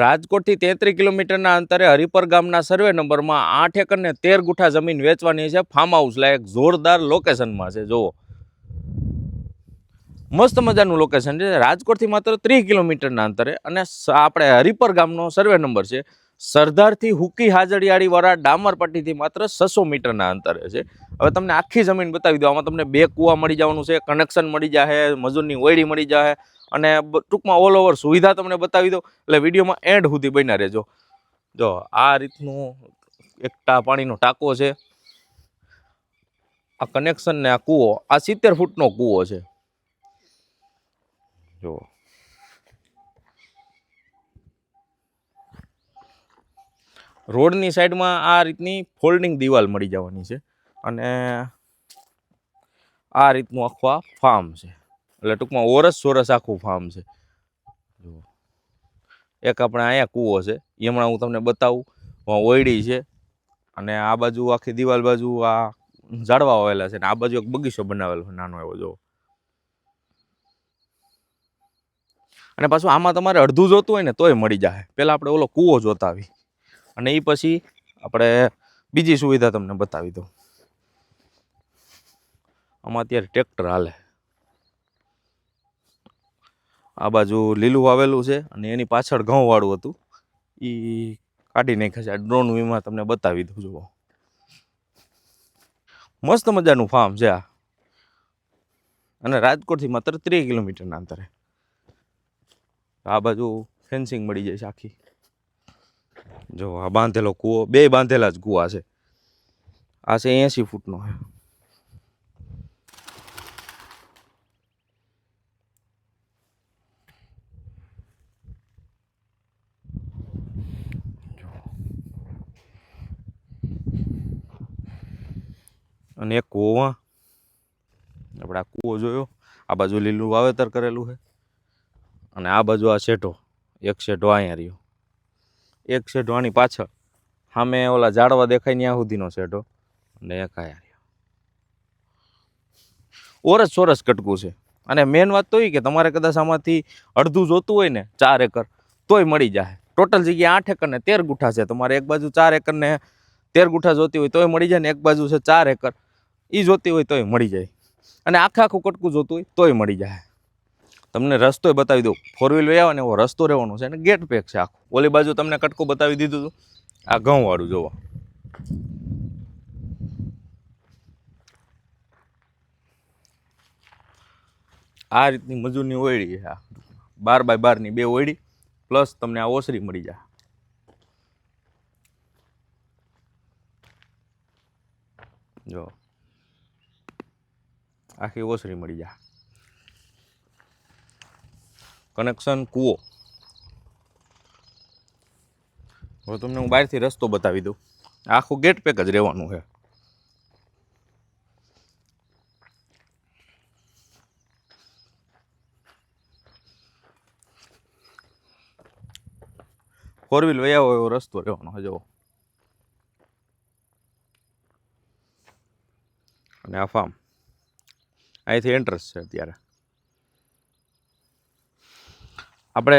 રાજકોટથી 33 કિલોમીટરના અંતરે હરિપર ગામના સર્વે નંબરમાં 8 એકર ને 13 ગુઠા જમીન વેચવાની છે. ફાર્મ હાઉસ લાયક જોરદાર લોકેશનમાં છે. જુઓ, મસ્ત મજાનું લોકેશન છે. રાજકોટથી માત્ર 30 કિલોમીટરના અંતરે અને આપણે હરિપર ગામનો સર્વે નંબર છે. સરદારથી હુકી હાજડિયાળી વાળા ડામરપટ્ટીથી માત્ર 600 મીટરના અંતરે છે. હવે તમને આખી જમીન બતાવી દો. આમાં તમને 2 કૂવા મળી જવાનું છે, કનેક્શન મળી જાય, મજૂરની ઓયડી મળી જાય અને ટૂંકમાં ઓલ ઓવર સુવિધા તમને બતાવી દો. એટલે વિડીયોમાં એન્ડ સુધી બન્યા રહેજો. જો આ રીતનું એક પાણીનો ટાંકો છે, આ કનેક્શન ને આ કૂવો, આ 70 ફૂટનો કૂવો છે. જો રોડની સાઈડમાં આ રીતની ફોલ્ડિંગ દિવાલ મળી જવાની છે અને આ રીતનું આખું આ ફાર્મ છે. એટલે ટૂંકમાં ઓરસ સોરસ આખું ફાર્મ છે. જો એક આપણે અહીંયા કૂવો છે, એ હમણાં હું તમને બતાવું. ઓયડી છે અને આ બાજુ આખી દિવાલ બાજુ આ ઝાડવા વાવેલા છે ને આ બાજુ એક બગીચો બનાવેલો છે નાનો એવો. જો અને પાછું આમાં તમારે અડધું જોતું હોય ને તોય મળી જાય. પહેલાં આપણે ઓલો કૂવો જોતા આવી અને એ પછી આપણે બીજી સુવિધા તમને બતાવી દઉં. આમાં અત્યારે ટ્રેક્ટર હાલે. આ બાજુ લીલું વાવેલું છે અને એની પાછળ ઘઉં વાળું હતું, એ કાઢી નાખ્યા છે. ડ્રોન વીમાં તમને બતાવી દઉં. જુઓ, મસ્ત મજાનું ફાર્મ છે આ અને રાજકોટથી માત્ર 30 કિલોમીટરના અંતરે. આ બાજુ ફેન્સિંગ મળી જાય છે આખી. જો આ બાંધેલો કૂવો, 2 બાંધેલા જ કૂવા છે. આ છે 80 ફૂટનો છે. અને એક કૂવો, આપણે આ કૂવો જોયો. આ બાજુ લીલું વાવેતર કરેલું છે અને આ બાજુ આ શેઢો, એક શેઢો અહીંયા રહ્યો, એક શેઢો આની પાછળ સામે ઓલા ઝાડવા દેખાય ત્યાં સુધીનો શેઢો અને એક અહીંયા રહ્યો. ઓરસ સોરસ કટકું છે. અને મેન વાત તો એ કે તમારે કદાચ આમાંથી અડધું જોતું હોય ને 4 એકર તોય મળી જાય. ટોટલ જગ્યા 8 એકર ને 13 ગુઠા છે. તમારે એક બાજુ 4 એકર ને 13 ગુઠા જોતી હોય તોય મળી જાય ને એક બાજુ છે 4 એકર એ જોતી હોય તોય મળી જાય. અને આખું કટકું જોતું હોય તોય મળી જાય. તમને રસ્તોય બતાવી દઉં. 4 વ્હીલ વહી આવે ને એવો રસ્તો રહેવાનો છે અને ગેટ પેક છે આખું. ઓલી બાજુ તમને કટકું બતાવી દીધું હતું. આ ઘઉં વાળું જોવો. આ રીતની મજૂરની ઓયડી છે. 12 બાય 12ની 2 ઓયડી પ્લસ તમને આ ઓસરી મળી જાય. જો આખી ઓસરી મળી જાય. કનેક્શન કૂવો. હવે તમને હું બહારથી રસ્તો બતાવી દઉં. આખું ગેટ પેક જ રહેવાનું છે. ફોર વ્હીલ વયા હોય એવો રસ્તો રહેવાનો છે. જુઓ, અને આ ફાર્મ અહીંથી એન્ટ્રન્સ છે. અત્યારે આપણે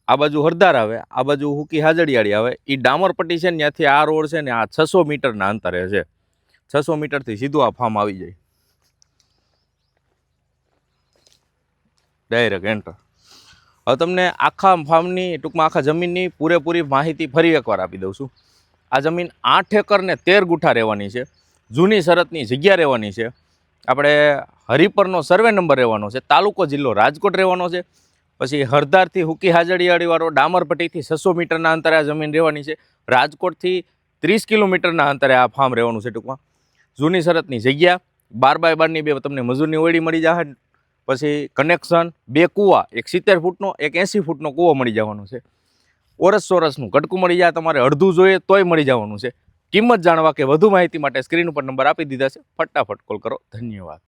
આ બાજુ હરદાર આવે, આ બાજુ હુકી હાજડિયાળી આવે. એ ડામરપટ્ટી છે ને ત્યાંથી આ રોડ છે ને આ 600 મીટરના અંતરે છે. 600 મીટરથી સીધું આ ફાર્મ આવી જાય. Direct enter. હવે તમને આખા ફાર્મની ટૂંકમાં આખા જમીનની પૂરેપૂરી માહિતી ફરી એકવાર આપી દઉં છું. આ જમીન 8 એકર ને 13 ગુઠા રહેવાની છે. જૂની શરતની જગ્યા રહેવાની છે. આપણે હરિપરનો સર્વે નંબર રહેવાનો છે. તાલુકો જિલ્લો રાજકોટ રહેવાનો છે. પછી હરદારથી હુકી હાજડિયાળીવાળો ડામરપટ્ટીથી 600 મીટરના અંતરે આ જમીન રહેવાની છે. રાજકોટથી 30 કિલોમીટરના અંતરે આ ફાર્મ રહેવાનું છે. ટૂંકમાં જૂની શરતની જગ્યા, 12 બાય 12ની 2 તમને મજૂરની ઓયડી મળી જશે. પછી કનેક્શન, 2 કૂવા, એક 70 ફૂટનો એક 80 ફૂટનો કૂવો મળી જવાનો છે. ઓરસ સોરસનું કટકું મળી જાય. તમારે અડધું જોઈએ તોય મળી જવાનું છે. કિંમત જાણવા કે વધુ માહિતી માટે સ્ક્રીન ઉપર નંબર આપી દીધા છે. ફટાફટ કોલ કરો. ધન્યવાદ.